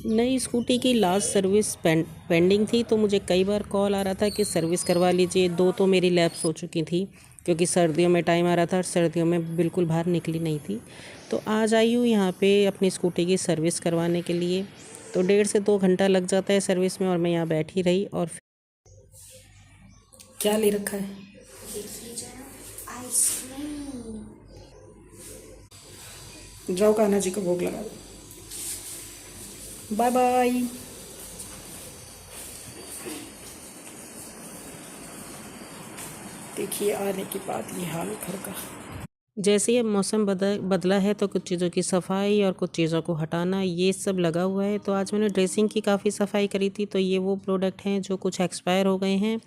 नई स्कूटी की last service pending थी, तो मुझे कई बार कॉल आ रहा था कि सर्विस करवा लीजिए। 2 तो मेरी लैप्स हो चुकी थी, क्योंकि सर्दियों में टाइम आ रहा था और सर्दियों में बिल्कुल बाहर निकली नहीं थी। तो आज आई हूँ यहाँ पे अपनी स्कूटी की सर्विस करवाने के लिए। तो 1.5 से 2 घंटा लग जाता है सर्विस में, और मैं यहाँ बैठी रही। और क्या ले रखा है? देखिए जरा आइसक्रीम। जाओ कान्हा जी को भोग लगा दो। Bye bye. देखिए आने के बाद ये हाल घर का। जैसे ये मौसम बदला है, तो कुछ चीज़ों की सफाई और कुछ चीज़ों को हटाना, ये सब लगा हुआ है। तो आज मैंने ड्रेसिंग की काफ़ी सफाई करी थी। तो ये वो प्रोडक्ट हैं जो कुछ एक्सपायर हो गए हैं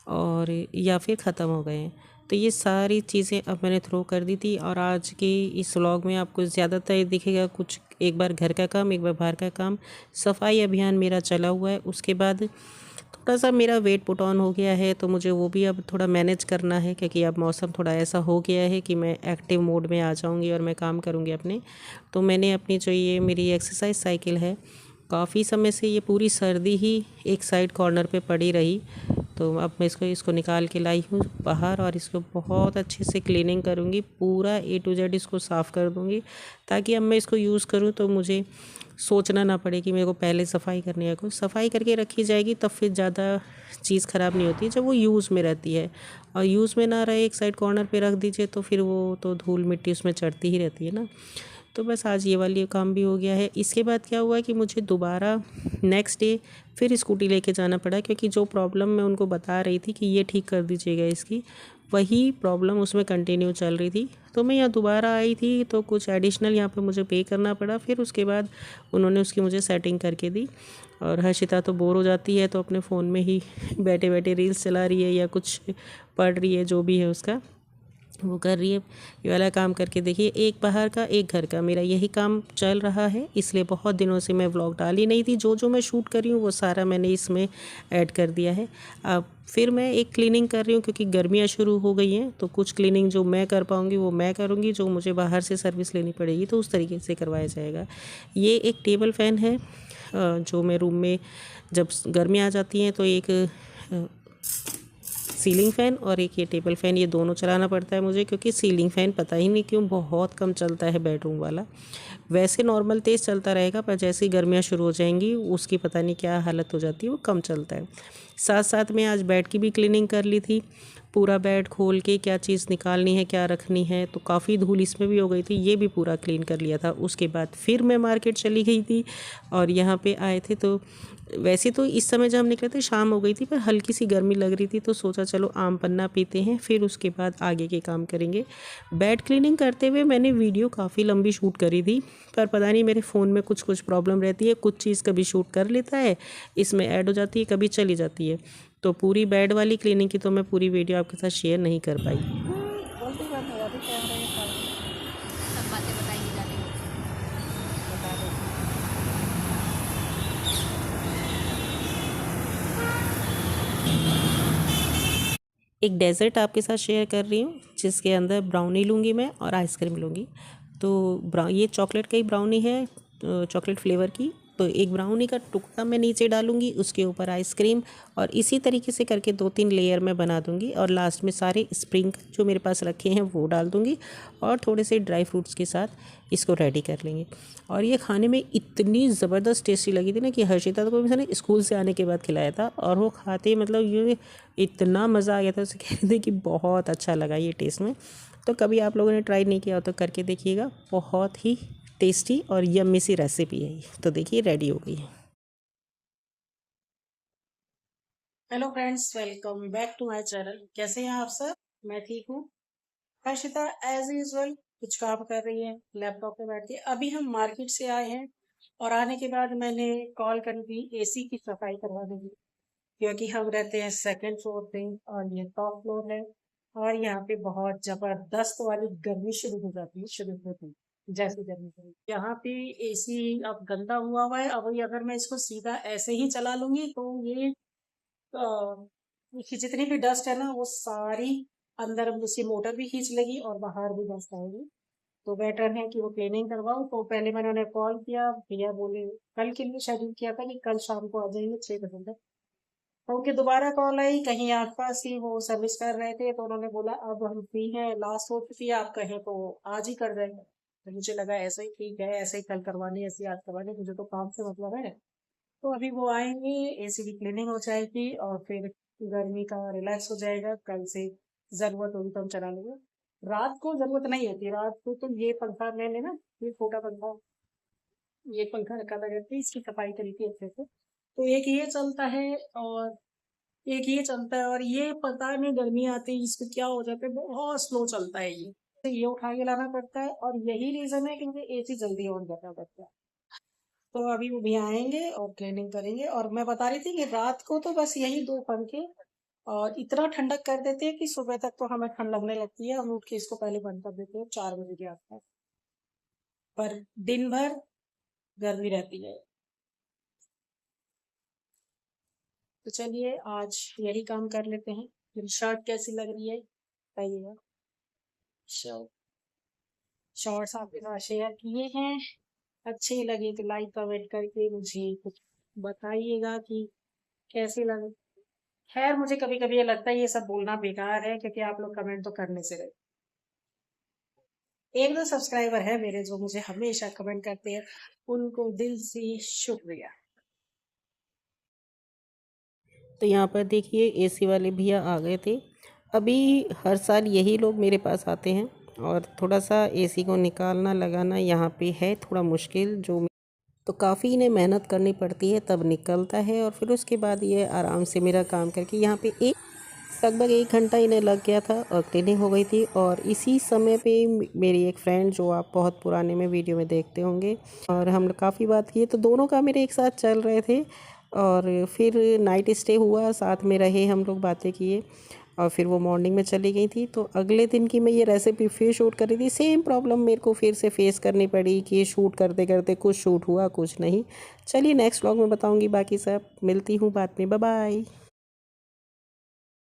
और या फिर ख़त्म हो गए हैं। तो ये सारी चीज़ें अब मैंने थ्रो कर दी थी। और आज के इस व्लॉग में आपको ज़्यादातर दिखेगा कुछ, एक बार घर का काम, एक बार बाहर का काम। सफाई अभियान मेरा चला हुआ है। उसके बाद थोड़ा सा मेरा वेट पुट ऑन हो गया है, तो मुझे वो भी अब थोड़ा मैनेज करना है, क्योंकि अब मौसम थोड़ा ऐसा हो गया है कि मैं एक्टिव मोड में आ जाऊंगी और मैं काम करूंगी अपने। तो मैंने अपनी जो ये मेरी एक्सरसाइज साइकिल है, काफ़ी समय से ये पूरी सर्दी ही एक साइड कॉर्नर पे पड़ी रही। तो अब मैं इसको इसको निकाल के लाई हूँ बाहर, और इसको बहुत अच्छे से क्लीनिंग करूँगी, पूरा A to Z इसको साफ़ कर दूँगी, ताकि अब मैं इसको यूज़ करूँ तो मुझे सोचना ना पड़े कि मेरे को पहले सफाई करनी है। कुछ सफाई करके रखी जाएगी तब फिर ज़्यादा चीज़ ख़राब नहीं होती जब वो यूज़ में रहती है। और यूज़ में ना रहे, एक साइड कॉर्नर पे रख दीजिए, तो फिर वो तो धूल मिट्टी उसमें चढ़ती ही रहती है ना। तो बस आज ये वाली काम भी हो गया है। इसके बाद क्या हुआ कि मुझे दोबारा नेक्स्ट डे फिर स्कूटी लेके जाना पड़ा, क्योंकि जो प्रॉब्लम मैं उनको बता रही थी कि ये ठीक कर दीजिएगा इसकी, वही प्रॉब्लम उसमें कंटिन्यू चल रही थी। तो मैं यहाँ दोबारा आई थी, तो कुछ एडिशनल यहाँ पे मुझे पे करना पड़ा। फिर उसके बाद उन्होंने उसकी मुझे सेटिंग करके दी। और हर्षिता तो बोर हो जाती है, तो अपने फ़ोन में ही बैठे बैठे रील्स चला रही है या कुछ पढ़ रही है, जो भी है उसका वो कर रही है। ये वाला काम करके देखिए, एक बाहर का एक घर का, मेरा यही काम चल रहा है। इसलिए बहुत दिनों से मैं व्लॉग डाली नहीं थी। जो जो मैं शूट कर रही हूँ वो सारा मैंने इसमें ऐड कर दिया है। अब फिर मैं एक क्लीनिंग कर रही हूँ, क्योंकि गर्मियाँ शुरू हो गई हैं। तो कुछ क्लीनिंग जो मैं कर पाऊँगी वो मैं करूँगी, जो मुझे बाहर से सर्विस लेनी पड़ेगी तो उस तरीके से करवाया जाएगा। ये एक टेबल फ़ैन है, जो मैं रूम में जब गर्मियाँ आ जाती हैं तो एक सीलिंग फ़ैन और एक ये टेबल फ़ैन, ये दोनों चलाना पड़ता है मुझे, क्योंकि सीलिंग फ़ैन पता ही नहीं क्यों बहुत कम चलता है बेडरूम वाला। वैसे नॉर्मल तेज़ चलता रहेगा, पर जैसे ही गर्मियाँ शुरू हो जाएंगी उसकी पता नहीं क्या हालत हो जाती है, वो कम चलता है। साथ साथ में आज बेड की भी क्लीनिंग कर ली थी, पूरा बेड खोल के क्या चीज़ निकालनी है क्या रखनी है। तो काफ़ी धूल इसमें भी हो गई थी, ये भी पूरा क्लीन कर लिया था। उसके बाद फिर मैं मार्केट चली गई थी, और यहाँ पे आए थे। तो वैसे तो इस समय जब हम निकले थे शाम हो गई थी, पर हल्की सी गर्मी लग रही थी, तो सोचा चलो आम पन्ना पीते हैं, फिर उसके बाद आगे के काम करेंगे। बेड क्लीनिंग करते हुए मैंने वीडियो काफ़ी लंबी शूट करी थी, पर पता नहीं मेरे फ़ोन में कुछ कुछ प्रॉब्लम रहती है, कुछ चीज़ कभी शूट कर लेता है, इसमें ऐड हो जाती है, कभी चली जाती है। तो पूरी बेड वाली क्लीनिंग की तो मैं पूरी वीडियो आपके साथ शेयर नहीं कर पाई। बोलती बंद हो जाती कैमरे के सामने। सब बातें बताइए जाने को। बता दो। एक डेज़र्ट आपके साथ शेयर कर रही हूँ, जिसके अंदर ब्राउनी लूँगी मैं और आइसक्रीम लूँगी। तो ये चॉकलेट का ही ब्राउनी है, चॉकलेट फ्लेवर की। तो एक ब्राउनी का टुकड़ा मैं नीचे डालूँगी, उसके ऊपर आइसक्रीम, और इसी तरीके से करके 2-3 लेयर मैं बना दूँगी। और लास्ट में सारे स्प्रिंग जो मेरे पास रखे हैं वो डाल दूँगी, और थोड़े से ड्राई फ्रूट्स के साथ इसको रेडी कर लेंगे। और ये खाने में इतनी ज़बरदस्त टेस्टी लगी थी ना, कि हर्षिता को मैंने स्कूल से आने के बाद खिलाया था, और वो खाते ही मतलब ये इतना मज़ा आ गया था, उसे कह रहे थे कि बहुत अच्छा लगा ये टेस्ट में। तो कभी आप लोगों ने ट्राई नहीं किया हो तो करके देखिएगा, बहुत ही टेस्टी और यम्मी सी रेसिपी है ये। तो देखिए रेडी हो गई है। Hello friends, welcome back to my channel. कैसे हैं आप सब? मैं ठीक हूँ। हर्षिता एज यूजल कुछ काम कर रही है लैपटॉप पे बैठ के। अभी हम मार्केट से आए हैं, और आने के बाद मैंने कॉल कर दी एसी की सफाई करवा देंगे, क्योंकि हम रहते हैं सेकंड फ्लोर पे और ये टॉप फ्लोर है। और यहाँ पे बहुत जबरदस्त वाली गर्मी शुरू हो जाती है, शुरू होती है जैसे गर्मी शुरू। यहाँ पे एसी अब गंदा हुआ है। अब ये अगर मैं इसको सीधा ऐसे ही चला लूंगी तो ये इसकी जितनी भी डस्ट है ना, वो सारी अंदर, इसकी मोटर भी खींच लेगी और बाहर भी डस्ट आएगी। तो बेटर है कि वो क्लीनिंग करवाऊँ। तो पहले मैंने उन्हें कॉल किया, भैया बोले कल के लिए शेड्यूल किया था कि कल शाम को आ जाइए 6 बजे तक। तो उनकी दोबारा कॉल आई, कहीं आस-पास ही वो सर्विस कर रहे थे, तो उन्होंने बोला अब हम फ्री हैं, लास्ट हो चुकी है, आप कहें तो आज ही कर देंगे। तो मुझे लगा ऐसे ही ठीक है, ऐसे ही कल करवानी है, ऐसे ही आज करवानी है, मुझे तो काम से मतलब है। तो अभी वो आएँगे, एसी की क्लीनिंग हो जाएगी और फिर गर्मी का रिलैक्स हो जाएगा। कल से ज़रूरत होगी तो हम चला लेंगे। रात को ज़रूरत नहीं होती, रात को तो ये पंखा मैंने ना, ये छोटा पंखा, ये पंखा रखा था घर पे, इसकी सफाई करी थी अच्छे से। तो एक ये चलता है और एक ये चलता है, और ये पता नहीं गर्मी आती है इसको क्या हो जाता है, बहुत स्लो चलता है ये। तो ये उठा के लाना पड़ता है और यही रीज़न है कि मुझे एसी जल्दी ऑन करना पड़ता है। तो अभी वो भैया आएँगे और क्लीनिंग करेंगे। और मैं बता रही थी कि रात को तो बस यही 2 पंखे और इतना ठंडक कर देते हैं कि सुबह तक तो हमें ठंड लगने लगती है। हम उठ के इसको पहले बंद कर देते हैं 4 बजे के आस-पास। पर दिन भर गर्मी रहती है। तो चलिए आज यही काम कर लेते हैं। मेरी शर्ट कैसी लग रही है बताइएगा। शर्ट शॉर्ट्स आपके साथ शेयर किए हैं, अच्छे लगे तो लाइक कमेंट करके मुझे कुछ बताइएगा कि कैसे लगे। खैर मुझे कभी-कभी ये लगता है ये सब बोलना बेकार है, क्योंकि आप लोग कमेंट तो करने से रहे। 1-2 सब्सक्राइबर हैं मेरे जो मुझे हमेशा कमेंट करते हैं, उनको दिल से शुक्रिया। तो यहाँ पर देखिए एसी वाले भैया आ गए थे। अभी हर साल यही लोग मेरे पास आते हैं और थोड़ा सा एसी को निकालना लगाना यहाँ पे है थोड़ा मुश्किल, जो तो काफ़ी इन्हें मेहनत करनी पड़ती है तब निकलता है। और फिर उसके बाद ये आराम से मेरा काम करके यहाँ पे एक लगभग 1 घंटा इन्हें लग गया था और क्लीनिंग हो गई थी। और इसी समय पे मेरी एक फ्रेंड जो आप बहुत पुराने में वीडियो में देखते होंगे, और हम काफ़ी बात किए, तो दोनों काम मेरे एक साथ चल रहे थे। और फिर नाइट स्टे हुआ, साथ में रहे, हम लोग बातें किए और फिर वो मॉर्निंग में चली गई थी। तो अगले दिन की मैं ये रेसिपी फिर शूट कर रही थी, सेम प्रॉब्लम मेरे को फिर से फेस करनी पड़ी कि ये शूट करते करते कुछ शूट हुआ कुछ नहीं। चलिए नेक्स्ट व्लॉग में बताऊँगी बाकी सब। मिलती हूँ बाद में, बाय बाय।